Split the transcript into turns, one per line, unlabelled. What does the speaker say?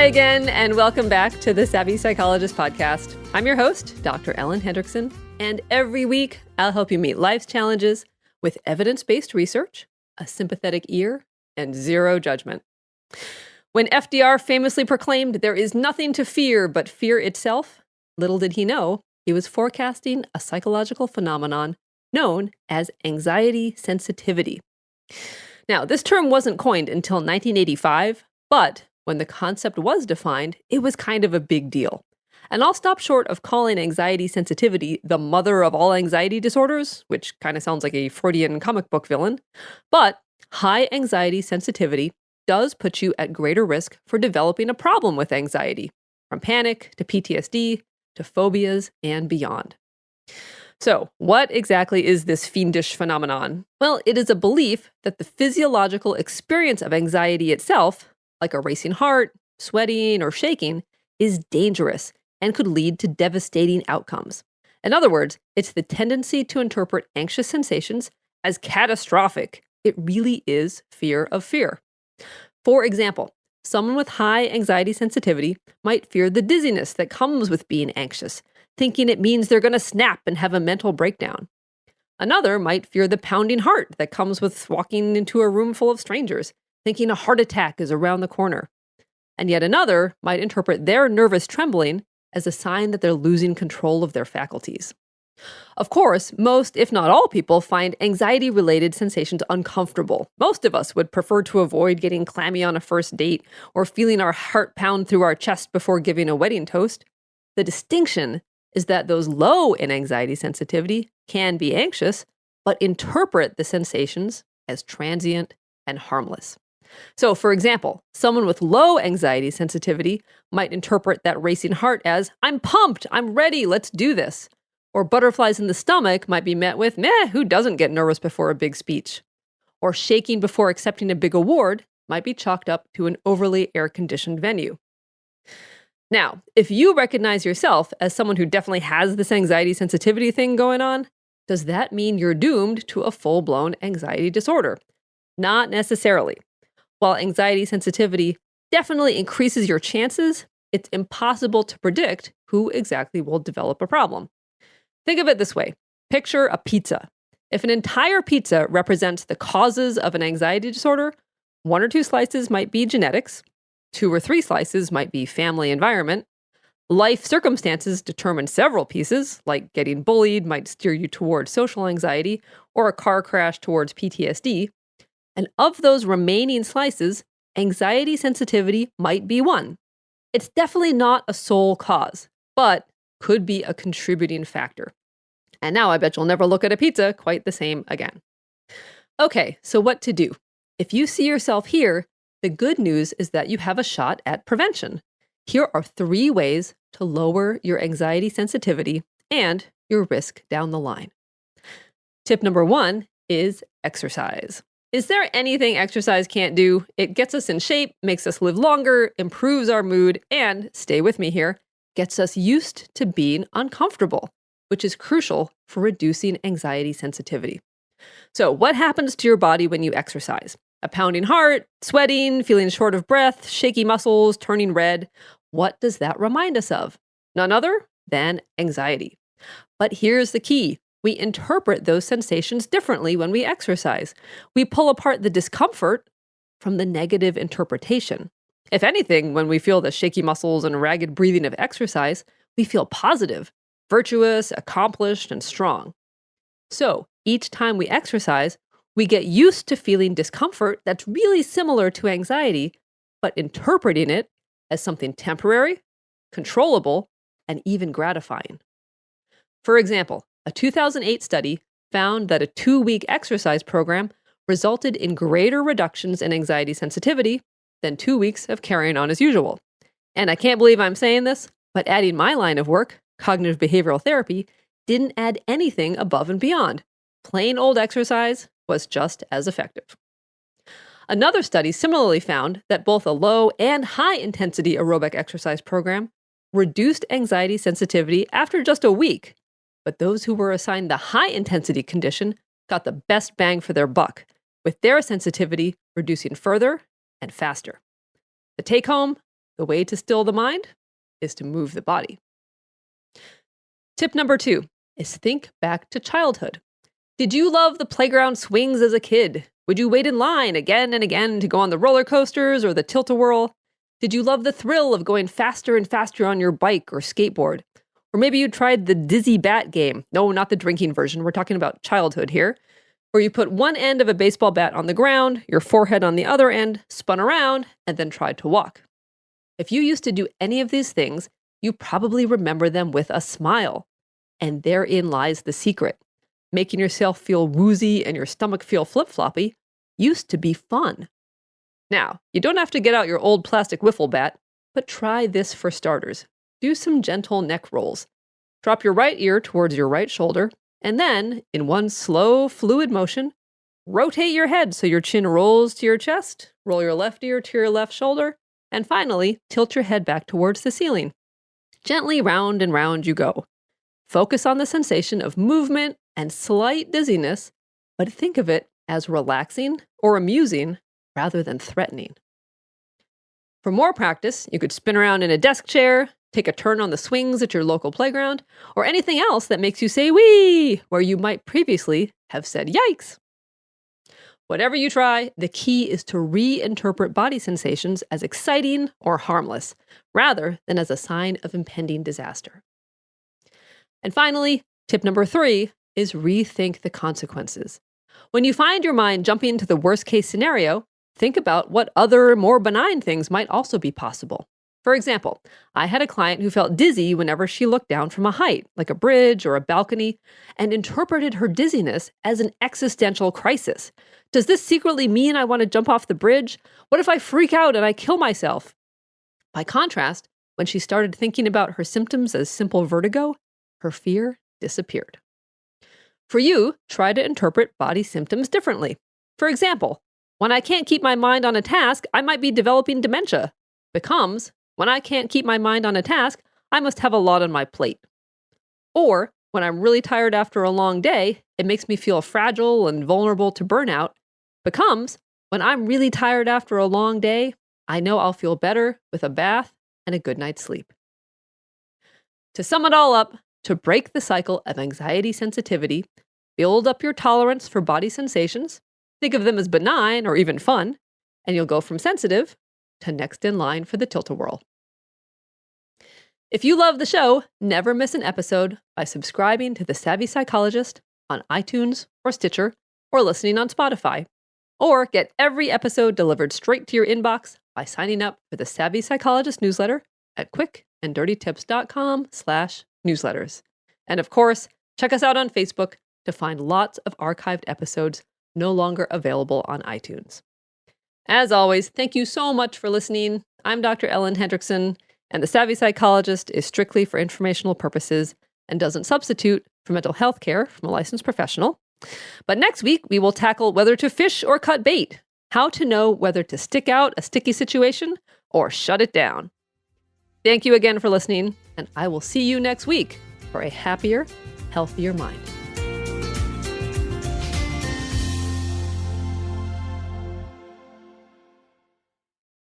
Hi again, and welcome back to the Savvy Psychologist podcast. I'm your host, Dr. Ellen Hendrickson, and every week I'll help you meet life's challenges with evidence-based research, a sympathetic ear, and zero judgment. When FDR famously proclaimed there is nothing to fear but fear itself, little did he know he was forecasting a psychological phenomenon known as anxiety sensitivity. Now, this term wasn't coined until 1985, but when the concept was defined, it was kind of a big deal. And I'll stop short of calling anxiety sensitivity the mother of all anxiety disorders, which kind of sounds like a Freudian comic book villain. But high anxiety sensitivity does put you at greater risk for developing a problem with anxiety, from panic to PTSD to phobias and beyond. So, what exactly is this fiendish phenomenon? Well, it is a belief that the physiological experience of anxiety itself, like a racing heart, sweating, or shaking, is dangerous and could lead to devastating outcomes. In other words, it's the tendency to interpret anxious sensations as catastrophic. It really is fear of fear. For example, someone with high anxiety sensitivity might fear the dizziness that comes with being anxious, thinking it means they're going to snap and have a mental breakdown. Another might fear the pounding heart that comes with walking into a room full of strangers, thinking a heart attack is around the corner. And yet another might interpret their nervous trembling as a sign that they're losing control of their faculties. Of course, most, if not all people, find anxiety-related sensations uncomfortable. Most of us would prefer to avoid getting clammy on a first date or feeling our heart pound through our chest before giving a wedding toast. The distinction is that those low in anxiety sensitivity can be anxious, but interpret the sensations as transient and harmless. So, for example, someone with low anxiety sensitivity might interpret that racing heart as, I'm pumped, I'm ready, let's do this. Or butterflies in the stomach might be met with, meh, who doesn't get nervous before a big speech? Or shaking before accepting a big award might be chalked up to an overly air-conditioned venue. Now, if you recognize yourself as someone who definitely has this anxiety sensitivity thing going on, does that mean you're doomed to a full-blown anxiety disorder? Not necessarily. While anxiety sensitivity definitely increases your chances, it's impossible to predict who exactly will develop a problem. Think of it this way. Picture a pizza. If an entire pizza represents the causes of an anxiety disorder, 1 or 2 slices might be genetics, 2 or 3 slices might be family environment, life circumstances determine several pieces, like getting bullied might steer you towards social anxiety, or a car crash towards PTSD. And of those remaining slices, anxiety sensitivity might be one. It's definitely not a sole cause, but could be a contributing factor. And now I bet you'll never look at a pizza quite the same again. Okay, so what to do? If you see yourself here, the good news is that you have a shot at prevention. Here are 3 ways to lower your anxiety sensitivity and your risk down the line. Tip number 1 is exercise. Is there anything exercise can't do? It gets us in shape, makes us live longer, improves our mood, and, stay with me here, gets us used to being uncomfortable, which is crucial for reducing anxiety sensitivity. So, what happens to your body when you exercise? A pounding heart, sweating, feeling short of breath, shaky muscles, turning red. What does that remind us of? None other than anxiety. But here's the key. We interpret those sensations differently when we exercise. We pull apart the discomfort from the negative interpretation. If anything, when we feel the shaky muscles and ragged breathing of exercise, we feel positive, virtuous, accomplished, and strong. So, each time we exercise, we get used to feeling discomfort that's really similar to anxiety, but interpreting it as something temporary, controllable, and even gratifying. For example, a 2008 study found that a 2-week exercise program resulted in greater reductions in anxiety sensitivity than 2 weeks of carrying on as usual. And I can't believe I'm saying this, but adding my line of work, cognitive behavioral therapy, didn't add anything above and beyond. Plain old exercise was just as effective. Another study similarly found that both a low and high intensity aerobic exercise program reduced anxiety sensitivity after just a week. But those who were assigned the high intensity condition got the best bang for their buck, with their sensitivity reducing further and faster. The take home, the way to still the mind is to move the body. Tip number 2 is think back to childhood. Did you love the playground swings as a kid? Would you wait in line again and again to go on the roller coasters or the tilt-a-whirl? Did you love the thrill of going faster and faster on your bike or skateboard? Or maybe you tried the dizzy bat game. No, not the drinking version. We're talking about childhood here. Where you put one end of a baseball bat on the ground, your forehead on the other end, spun around, and then tried to walk. If you used to do any of these things, you probably remember them with a smile. And therein lies the secret. Making yourself feel woozy and your stomach feel flip-floppy used to be fun. Now, you don't have to get out your old plastic wiffle bat, but try this for starters. Do some gentle neck rolls. Drop your right ear towards your right shoulder, and then, in one slow, fluid motion, rotate your head so your chin rolls to your chest, roll your left ear to your left shoulder, and finally, tilt your head back towards the ceiling. Gently round and round you go. Focus on the sensation of movement and slight dizziness, but think of it as relaxing or amusing rather than threatening. For more practice, you could spin around in a desk chair, take a turn on the swings at your local playground, or anything else that makes you say wee, where you might previously have said yikes. Whatever you try, the key is to reinterpret body sensations as exciting or harmless, rather than as a sign of impending disaster. And finally, tip number 3 is rethink the consequences. When you find your mind jumping to the worst-case scenario, think about what other, more benign things might also be possible. For example, I had a client who felt dizzy whenever she looked down from a height, like a bridge or a balcony, and interpreted her dizziness as an existential crisis. Does this secretly mean I want to jump off the bridge? What if I freak out and I kill myself? By contrast, when she started thinking about her symptoms as simple vertigo, her fear disappeared. For you, try to interpret body symptoms differently. For example, when I can't keep my mind on a task, I might be developing dementia. Becomes, when I can't keep my mind on a task, I must have a lot on my plate. Or, when I'm really tired after a long day, it makes me feel fragile and vulnerable to burnout. Becomes, when I'm really tired after a long day, I know I'll feel better with a bath and a good night's sleep. To sum it all up, to break the cycle of anxiety sensitivity, build up your tolerance for body sensations, think of them as benign or even fun, and you'll go from sensitive to next in line for the tilt-a-whirl. If you love the show, never miss an episode by subscribing to The Savvy Psychologist on iTunes or Stitcher or listening on Spotify. Or get every episode delivered straight to your inbox by signing up for the Savvy Psychologist newsletter at quickanddirtytips.com/newsletters. And of course, check us out on Facebook to find lots of archived episodes no longer available on iTunes. As always, thank you so much for listening. I'm Dr. Ellen Hendriksen, and The Savvy Psychologist is strictly for informational purposes and doesn't substitute for mental health care from a licensed professional. But next week, we will tackle whether to fish or cut bait, how to know whether to stick out a sticky situation or shut it down. Thank you again for listening, and I will see you next week for a happier, healthier mind.